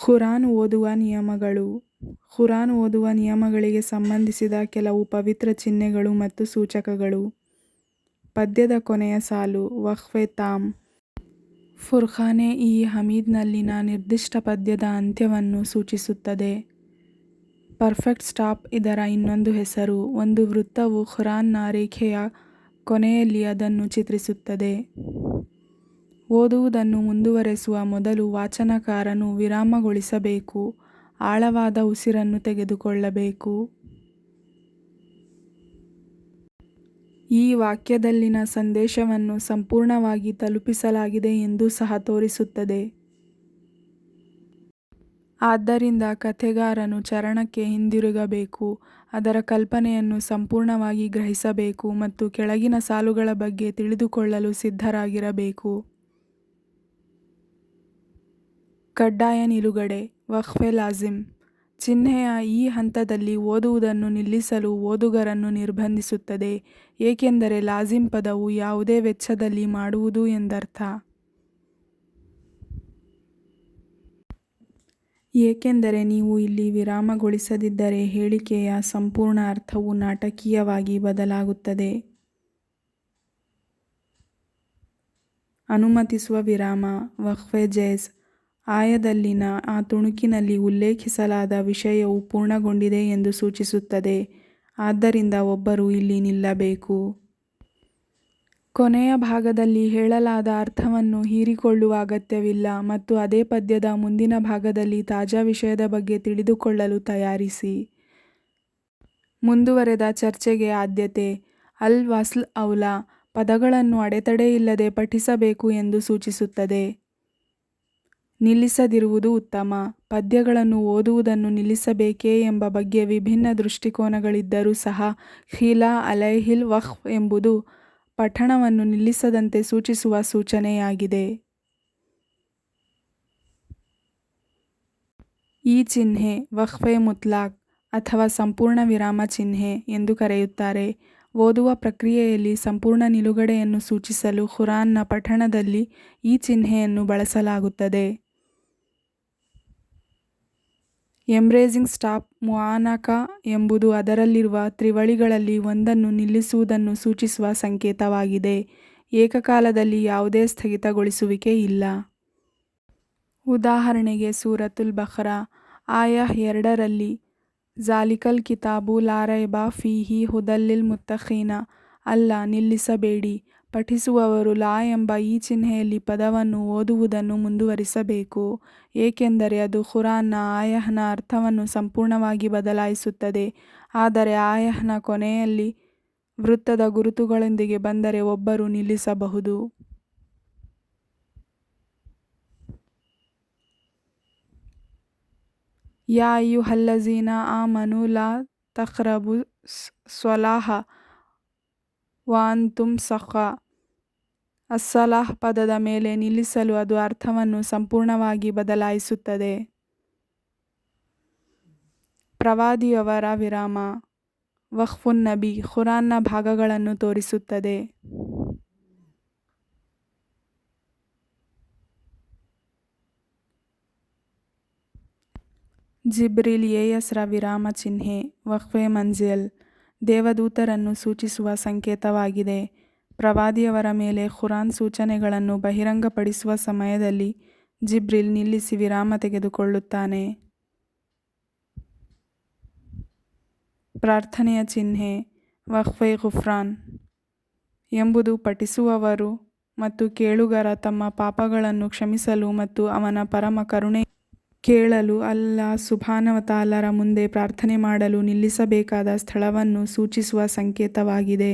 ಖುರಾನ್ ಓದುವ ನಿಯಮಗಳು. ಖುರಾನ್ ಓದುವ ನಿಯಮಗಳಿಗೆ ಸಂಬಂಧಿಸಿದ ಕೆಲವು ಪವಿತ್ರ ಚಿಹ್ನೆಗಳು ಮತ್ತು ಸೂಚಕಗಳು. ಪದ್ಯದ ಕೊನೆಯ ಸಾಲು ವಕ್ಫೆ ತಾಮ್. ಫುರ್ಖಾನೆ ಇ ಹಮೀದ್ನಲ್ಲಿನ ನಿರ್ದಿಷ್ಟ ಪದ್ಯದ ಅಂತ್ಯವನ್ನು ಸೂಚಿಸುತ್ತದೆ. ಪರ್ಫೆಕ್ಟ್ ಸ್ಟಾಪ್ ಇದರ ಇನ್ನೊಂದು ಹೆಸರು. ಒಂದು ವೃತ್ತವು ಖುರಾನ್ನ ರೇಖೆಯ ಕೊನೆಯಲ್ಲಿ ಅದನ್ನು ಚಿತ್ರಿಸುತ್ತದೆ. ಓದುವುದನ್ನು ಮುಂದುವರೆಸುವ ಮೊದಲು ವಾಚನಕಾರನು ವಿರಾಮಗೊಳಿಸಬೇಕು, ಆಳವಾದ ಉಸಿರನ್ನು ತೆಗೆದುಕೊಳ್ಳಬೇಕು. ಈ ವಾಕ್ಯದಲ್ಲಿನ ಸಂದೇಶವನ್ನು ಸಂಪೂರ್ಣವಾಗಿ ತಲುಪಿಸಲಾಗಿದೆ ಎಂದು ಸಹ ತೋರಿಸುತ್ತದೆ. ಆದ್ದರಿಂದ ಕಥೆಗಾರನು ಚರಣಕ್ಕೆ ಹಿಂದಿರುಗಬೇಕು, ಅದರ ಕಲ್ಪನೆಯನ್ನು ಸಂಪೂರ್ಣವಾಗಿ ಗ್ರಹಿಸಬೇಕು ಮತ್ತು ಕೆಳಗಿನ ಸಾಲುಗಳ ಬಗ್ಗೆ ತಿಳಿದುಕೊಳ್ಳಲು ಸಿದ್ಧರಾಗಿರಬೇಕು. ಕಡ್ಡಾಯ ನಿಲುಗಡೆ ವಕ್ಫೆ ಲಾಜಿಮ್. ಚಿಹ್ನೆಯ ಈ ಹಂತದಲ್ಲಿ ಓದುವುದನ್ನು ನಿಲ್ಲಿಸಲು ಓದುಗರನ್ನು ನಿರ್ಬಂಧಿಸುತ್ತದೆ, ಏಕೆಂದರೆ ಲಾಜಿಮ್ ಪದವು ಯಾವುದೇ ವೆಚ್ಚದಲ್ಲಿ ಮಾಡುವುದು ಎಂದರ್ಥ. ಏಕೆಂದರೆ ನೀವು ಇಲ್ಲಿ ವಿರಾಮಗೊಳಿಸದಿದ್ದರೆ ಹೇಳಿಕೆಯ ಸಂಪೂರ್ಣ ಅರ್ಥವು ನಾಟಕೀಯವಾಗಿ ಬದಲಾಗುತ್ತದೆ. ಅನುಮತಿಸುವ ವಿರಾಮ ವಕ್ಫೆ ಜೈಜ್. ಆಯದಲ್ಲಿನ ಆ ತುಣುಕಿನಲ್ಲಿ ಉಲ್ಲೇಖಿಸಲಾದ ವಿಷಯವು ಪೂರ್ಣಗೊಂಡಿದೆ ಎಂದು ಸೂಚಿಸುತ್ತದೆ, ಆದ್ದರಿಂದ ಒಬ್ಬರು ಇಲ್ಲಿ ನಿಲ್ಲಬೇಕು. ಕೊನೆಯ ಭಾಗದಲ್ಲಿ ಹೇಳಲಾದ ಅರ್ಥವನ್ನು ಹೀರಿಕೊಳ್ಳುವ ಅಗತ್ಯವಿಲ್ಲ ಮತ್ತು ಅದೇ ಪದ್ಯದ ಮುಂದಿನ ಭಾಗದಲ್ಲಿ ತಾಜಾ ವಿಷಯದ ಬಗ್ಗೆ ತಿಳಿದುಕೊಳ್ಳಲು ತಯಾರಿಸಿ. ಮುಂದುವರೆದ ಚರ್ಚೆಗೆ ಆದ್ಯತೆ. ಅಲ್ ವಸ್ಲ್ ಔಲಾ ಪದಗಳನ್ನು ಅಡೆತಡೆಯಿಲ್ಲದೆ ಪಠಿಸಬೇಕು ಎಂದು ಸೂಚಿಸುತ್ತದೆ. ನಿಲ್ಲಿಸದಿರುವುದು ಉತ್ತಮ. ಪದ್ಯಗಳನ್ನು ಓದುವುದನ್ನು ನಿಲ್ಲಿಸಬೇಕೇ ಎಂಬ ಬಗ್ಗೆ ವಿಭಿನ್ನ ದೃಷ್ಟಿಕೋನಗಳಿದ್ದರೂ ಸಹ ಖೀಲಾ ಅಲೈಹಿಲ್ ವಕ್ಫ್ ಎಂಬುದು ಪಠಣವನ್ನು ನಿಲ್ಲಿಸದಂತೆ ಸೂಚಿಸುವ ಸೂಚನೆಯಾಗಿದೆ. ಈ ಚಿಹ್ನೆ ವಕ್ಫೆ ಮುತ್ಲಾಕ್ ಅಥವಾ ಸಂಪೂರ್ಣ ವಿರಾಮ ಚಿಹ್ನೆ ಎಂದು ಕರೆಯುತ್ತಾರೆ. ಓದುವ ಪ್ರಕ್ರಿಯೆಯಲ್ಲಿ ಸಂಪೂರ್ಣ ನಿಲುಗಡೆಯನ್ನು ಸೂಚಿಸಲು ಖುರಾನ್ನ ಪಠಣದಲ್ಲಿ ಈ ಚಿಹ್ನೆಯನ್ನು ಬಳಸಲಾಗುತ್ತದೆ. ಎಂಬ್ರೇಸಿಂಗ್ ಸ್ಟಾಪ್ ಮುಆನಕ ಎಂಬುದು ಅದರಲ್ಲಿರುವ ತ್ರಿವಳಿಗಳಲ್ಲಿ ಒಂದನ್ನು ನಿಲ್ಲಿಸುವುದನ್ನು ಸೂಚಿಸುವ ಸಂಕೇತವಾಗಿದೆ. ಏಕಕಾಲದಲ್ಲಿ ಯಾವುದೇ ಸ್ಥಗಿತಗೊಳಿಸುವಿಕೆ ಇಲ್ಲ. ಉದಾಹರಣೆಗೆ ಸೂರತುಲ್ ಬಖರಾ ಆಯಃ 2ರಲ್ಲಿ ಝಾಲಿಕಲ್ ಕಿತಾಬು ಲಾ ರೈಬ ಫೀಹಿ ಹುದಲ್ ಲಿಲ್ ಮುತ್ತಖೀನ. ಅಲ್ಲ, ನಿಲ್ಲಿಸಬೇಡಿ. ಪಠಿಸುವವರು ಲಾ ಎಂಬ ಈ ಚಿಹ್ನೆಯಲ್ಲಿ ಪದವನ್ನು ಓದುವುದನ್ನು ಮುಂದುವರಿಸಬೇಕು, ಏಕೆಂದರೆ ಅದು ಖುರಾನ್ನ ಆಯಹ್ನ ಅರ್ಥವನ್ನು ಸಂಪೂರ್ಣವಾಗಿ ಬದಲಾಯಿಸುತ್ತದೆ. ಆದರೆ ಆಯಹ್ನ ಕೊನೆಯಲ್ಲಿ ವೃತ್ತದ ಗುರುತುಗಳೊಂದಿಗೆ ಬಂದರೆ ಒಬ್ಬರು ನಿಲ್ಲಿಸಬಹುದು. ಯಾ ಅಯ್ಯುಹಲ್ಲಜೀನ ಆಮನು ಲಾ ತಖ್ರಬು ಸ್ವಲಾಹ ವ ಅಂತುಂ ಸಖಾ. ಅಸ್ಸಲಾಹ್ ಪದದ ಮೇಲೆ ನಿಲ್ಲಿಸಲು ಅದು ಅರ್ಥವನ್ನು ಸಂಪೂರ್ಣವಾಗಿ ಬದಲಾಯಿಸುತ್ತದೆ. ಪ್ರವಾದಿಯವರ ವಿರಾಮ ವಕ್ಫುನ್ ನಬಿ ಖುರಾನ್ನ ಭಾಗಗಳನ್ನು ತೋರಿಸುತ್ತದೆ. ಜಿಬ್ರಿಲ್ ಯೇಯಸ್ರ ವಿರಾಮ ಚಿಹ್ನೆ ವಕ್ಫೆ ಮಂಜಿಲ್ ದೇವದೂತರನ್ನು ಸೂಚಿಸುವ ಸಂಕೇತವಾಗಿದೆ. ಪ್ರವಾದಿಯವರ ಮೇಲೆ ಖುರಾನ್ ಸೂಚನೆಗಳನ್ನು ಬಹಿರಂಗಪಡಿಸುವ ಸಮಯದಲ್ಲಿ ಜಿಬ್ರಿಲ್ ನಿಲ್ಲಿಸಿ ವಿರಾಮ ತೆಗೆದುಕೊಳ್ಳುತ್ತಾನೆ. ಪ್ರಾರ್ಥನೆಯ ಚಿಹ್ನೆ ವಕ್ಫೆ ಗುಫ್ರಾನ್ ಎಂಬುದು ಪಠಿಸುವವರು ಮತ್ತು ಕೇಳುಗರ ತಮ್ಮ ಪಾಪಗಳನ್ನು ಕ್ಷಮಿಸಲು ಮತ್ತು ಅವನ ಪರಮ ಕರುಣೆ ಕೇಳಲು ಅಲ್ಲಾಹ್ ಸುಬ್ಹಾನಹು ವ ತಆಲರ ಮುಂದೆ ಪ್ರಾರ್ಥನೆ ಮಾಡಲು ನಿಲ್ಲಿಸಬೇಕಾದ ಸ್ಥಳವನ್ನು ಸೂಚಿಸುವ ಸಂಕೇತವಾಗಿದೆ.